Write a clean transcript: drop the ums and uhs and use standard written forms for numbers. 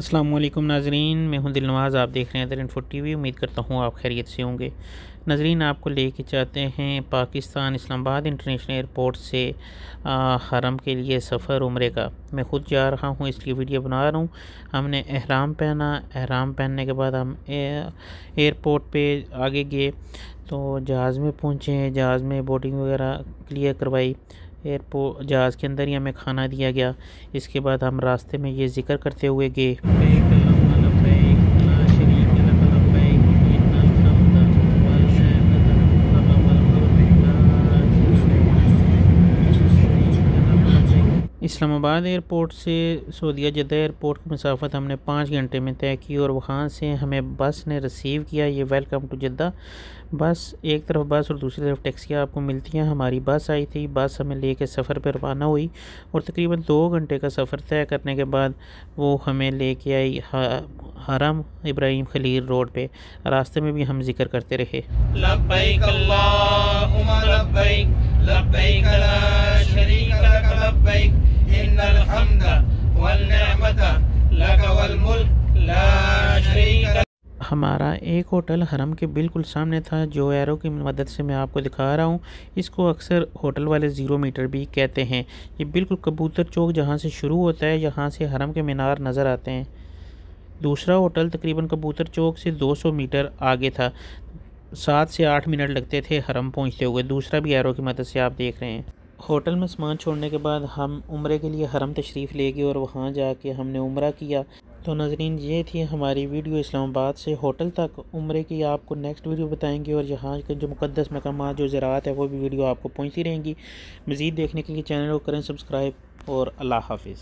अस्सलाम वालेकुम नाजरीन, मैं हूं दिलनवाज़। आप देख रहे हैं दर इन्फो टीवी। उम्मीद करता हूं आप खैरियत से होंगे। नाजरीन, आपको लेके चाहते हैं पाकिस्तान इस्लामाबाद इंटरनेशनल एयरपोर्ट से हरम के लिए सफ़र उम्रे का। मैं ख़ुद जा रहा हूं, इसलिए वीडियो बना रहा हूं। हमने एहराम पहना, एहराम पहनने के बाद हम एयरपोर्ट पे आगे गए तो जहाज़ में पहुँचे। जहाज़ में बोर्डिंग वगैरह क्लियर करवाई। एयरपोर्ट जहाज़ के अंदर ही हमें खाना दिया गया। इसके बाद हम रास्ते में ये ज़िक्र करते हुए गए, इस्लामाबाद एयरपोर्ट से सऊदीया जद्दा एयरपोर्ट की मसाफ़त हमने 5 घंटे में तय की और वहाँ से हमें बस ने रिसीव किया। ये वेलकम टू जद्दा बस, एक तरफ बस और दूसरी तरफ टैक्सियाँ आपको मिलती हैं। हमारी बस आई थी, बस हमें लेके सफ़र पर रवाना हुई और तकरीबन 2 घंटे का सफ़र तय करने के बाद वो हमें लेके आई हरम इब्राहिम खलील रोड पे। रास्ते में भी हम जिक्र करते रहे, लब्बैक अल्लाहुम्मा लब्बैक, लब्बैक ला शरीका लक लब्बैक, इन्नल हम्दा वल निअमता लक वल मुल्क ला शरीका। हमारा एक होटल हरम के बिल्कुल सामने था, जो एरो की मदद से मैं आपको दिखा रहा हूँ। इसको अक्सर होटल वाले 0 मीटर भी कहते हैं। ये बिल्कुल कबूतर चौक जहाँ से शुरू होता है, यहाँ से हरम के मीनार नज़र आते हैं। दूसरा होटल तकरीबन कबूतर चौक से 200 मीटर आगे था। 7 से 8 मिनट लगते थे हरम पहुँचते हुए। दूसरा भी एरो की मदद से आप देख रहे हैं। होटल में सामान छोड़ने के बाद हम उम्रे के लिए हरम तशरीफ़ ले गए और वहाँ जाके हमने उम्रा किया। तो नाज़रीन, ये थी हमारी वीडियो इस्लामाबाद से होटल तक उम्रे की। आपको नेक्स्ट वीडियो बताएंगे और यहाँ के जो मुक़द्दस मकामात जो ज़राअत है वो भी वीडियो आपको पहुँचती रहेंगी। मज़ीद देखने के लिए चैनल को करें सब्सक्राइब और अल्लाह हाफ़िज़।